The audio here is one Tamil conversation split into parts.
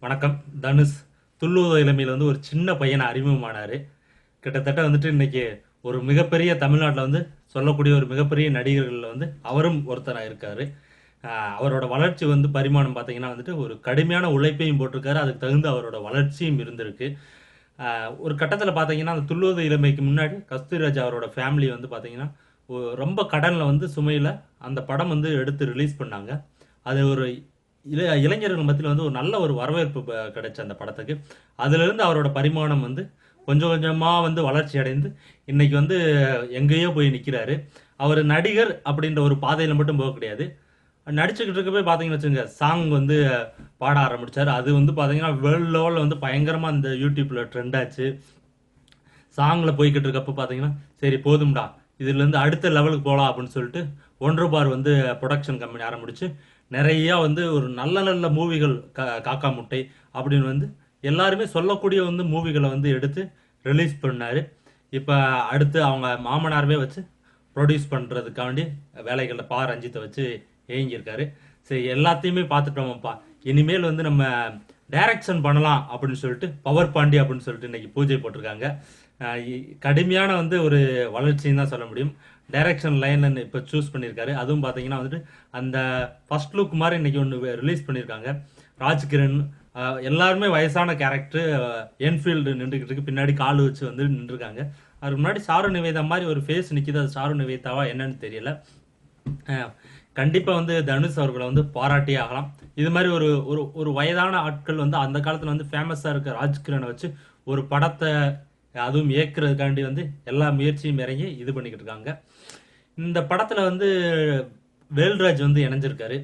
வணக்கம். தனுஷ் துள்ளுவதோ இளமையில வந்து ஒரு சின்ன பையனா அறிமுகமானாரு. கிட்டத்தட்ட வந்துட்டு இன்னைக்கு ஒரு மிகப்பெரிய தமிழ்நாட்டுல வந்து சொல்லக்கூடிய ஒரு மிகப்பெரிய நடிகர்கள்ல வந்து அவரும் ஒருத்தரா இருக்காரு. அவரோட வளர்ச்சி வந்து பரிமாணம் பார்த்தீங்கன்னா வந்துட்டு ஒரு கடுமையான உழைப்பையும் போட்டிருக்காரு. அதுக்கு தகுந்த அவரோட வளர்ச்சியும் இருந்திருக்கு. ஒரு கட்டத்துல பார்த்தீங்கன்னா, அந்த துள்ளுவதோ இளமைக்கு முன்னாடி கஸ்தூரிராஜ் அவரோட ஃபேமிலி வந்து பார்த்தீங்கன்னா, ரொம்ப கடன்ல வந்து சுமையில அந்த படம் வந்து எடுத்து ரிலீஸ் பண்ணாங்க. அது ஒரு இளைஞர்கள் மத்தியில வந்து ஒரு நல்ல ஒரு வரவேற்பு கிடைச்ச அந்த படத்துக்கு. அதிலிருந்து அவரோட பரிமாணம் வந்து கொஞ்சம் கொஞ்சமா வந்து வளர்ச்சி அடைந்து, இன்னைக்கு வந்து எங்கேயோ போய் நிக்கிறாரு. அவரு நடிகர் அப்படின்ற ஒரு பாதையில மட்டும் போக கிடையாது. நடிச்சுக்கிட்டு இருக்கப்பவே பார்த்தீங்கன்னு வச்சுக்கோங்க, சாங் வந்து பாட ஆரம்பிச்சாரு. அது வந்து பார்த்தீங்கன்னா, வேர்ல்ட் லெவல்ல வந்து பயங்கரமா அந்த YouTubeல ட்ரெண்ட் ஆச்சு. சாங்ல போய்க்கிட்டு இருக்கப்ப பார்த்தீங்கன்னா, சரி போதும்டா. இதிலிருந்து அடுத்த லெவலுக்கு போலாம் அப்படின்னு சொல்லிட்டு, ஒண்டர் பார் வந்து புரொடக்ஷன் கம்பெனி ஆரம்பிச்சு, நிறைய வந்து ஒரு நல்ல நல்ல மூவிகள் காக்கா முட்டை அப்படின்னு வந்து எல்லாருமே சொல்லக்கூடிய வந்து மூவிகளை வந்து எடுத்து ரிலீஸ் பண்ணாரு. இப்ப அடுத்து அவங்க மாமனாரவே வச்சு ப்ரொடியூஸ் பண்றதுக்காண்டி வேலைகள்ல ரஞ்சித்தை வச்சு இயங்கியிருக்காரு. சரி எல்லாத்தையுமே பார்த்துட்டோம்ப்பா. இனிமேல் வந்து நம்ம டைரக்ஷன் பண்ணலாம் அப்படின்னு சொல்லிட்டு பவர் பாண்டி அப்படின்னு சொல்லிட்டு இன்னைக்கு பூஜை போட்டிருக்காங்க. கடுமையான வந்து ஒரு வளர்ச்சின்னு தான் சொல்ல முடியும். டைரக்ஷன் லைன்ல இப்போ சூஸ் பண்ணியிருக்காரு. அதுவும் பார்த்தீங்கன்னா வந்துட்டு அந்த ஃபர்ஸ்ட் லுக் மாதிரி இன்னைக்கு ஒன்று ரிலீஸ் பண்ணியிருக்காங்க. ராஜ்கிரண் எல்லாருமே வயசான கேரக்டர். என்ஃபீல்டு நின்றுக்கிட்டு இருக்கு, பின்னாடி கால் வச்சு வந்து நின்றுருக்காங்க. அதுக்கு முன்னாடி சாரு நிவேதா மாதிரி ஒரு ஃபேஸ் நிற்கிது. அது சாரு நிவேதாவா என்னன்னு தெரியல. கண்டிப்பா வந்து தனுஷ் அவர்களை வந்து பாராட்டியே ஆகலாம். இது மாதிரி ஒரு ஒரு ஒரு வயதான ஆட்கள் வந்து அந்த காலத்துல வந்து ஃபேமஸா இருக்க ராஜ்கிரனை வச்சு ஒரு படத்தை அதுவும் இயக்குறதுக்காண்டி வந்து எல்லா முயற்சியும் இறங்கி இது பண்ணிக்கிட்டு இருக்காங்க. இந்த படத்துல வந்து வேல்ராஜ் வந்து இணைஞ்சிருக்காரு.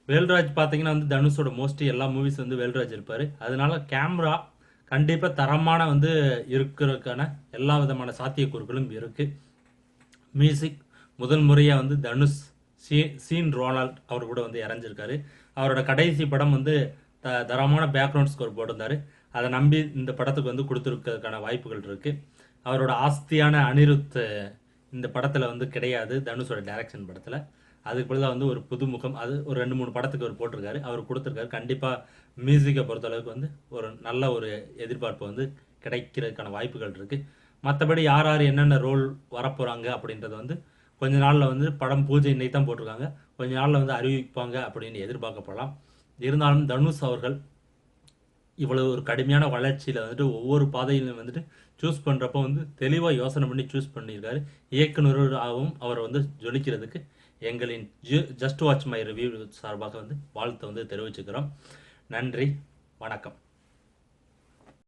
வேல்ராஜ் பார்த்தீங்கன்னா வந்து தனுஷோட மோஸ்ட்லி எல்லா மூவிஸ் வந்து வேல்ராஜ் இருப்பாரு. அதனால கேமரா கண்டிப்பா தரமான வந்து இருக்கிறதுக்கான எல்லா விதமான சாத்தியக்கூறுகளும் இருக்கு. மியூசிக் முதல் முறையா வந்து தனுஷ் சீன் ரோனால்ட் அவர் கூட வந்து இறஞ்சிருக்காரு. அவரோட கடைசி படம் வந்து தரமான பேக்ரவுண்ட் ஸ்கோர் போட்டிருந்தாரு. அதை நம்பி இந்த படத்துக்கு வந்து கொடுத்துருக்கிறதுக்கான வாய்ப்புகள் இருக்கு. அவரோட ஆஸ்தியான அனிருத் இந்த படத்துல வந்து கிடையாது, தனுஷோட டைரக்ஷன் படத்துல. அதுக்கு பதிலாக வந்து ஒரு புதுமுகம், அது ஒரு 2 3 படத்துக்கு அவர் போட்டிருக்காரு, அவர் கொடுத்துருக்காரு. கண்டிப்பா மியூசிக்கை பொறுத்த அளவுக்கு வந்து ஒரு நல்ல ஒரு எதிர்பார்ப்பு வந்து கிடைக்கிறதுக்கான வாய்ப்புகள் இருக்கு. மற்றபடி யார் யார் என்னென்ன ரோல் வரப்போறாங்க அப்படின்றத வந்து கொஞ்ச நாள்ல வந்து படம் பூஜை இன்னைக்கு தான் போட்டிருக்காங்க, கொஞ்ச நாள்ல வந்து அறிவிப்பாங்க அப்படின்னு எதிர்பார்க்கப்படலாம். இருந்தாலும் தனுஷ் அவர்கள் இவ்வளவு ஒரு கடுமையான வளர்ச்சியில வந்துட்டு ஒவ்வொரு பாதையிலும் வந்துட்டு சூஸ் பண்றப்போ வந்து தெளிவா யோசனை பண்ணி சூஸ் பண்ணியிருக்காரு. இயக்குனராகவும் அவரை வந்து ஜொலிக்கிறதுக்கு எங்களின் ஜஸ்ட் வாட்ச் மை ரிவ்யூ சார்பாக வந்து வாழ்த்தை வந்து தெரிவிச்சுக்கிறோம். நன்றி, வணக்கம்.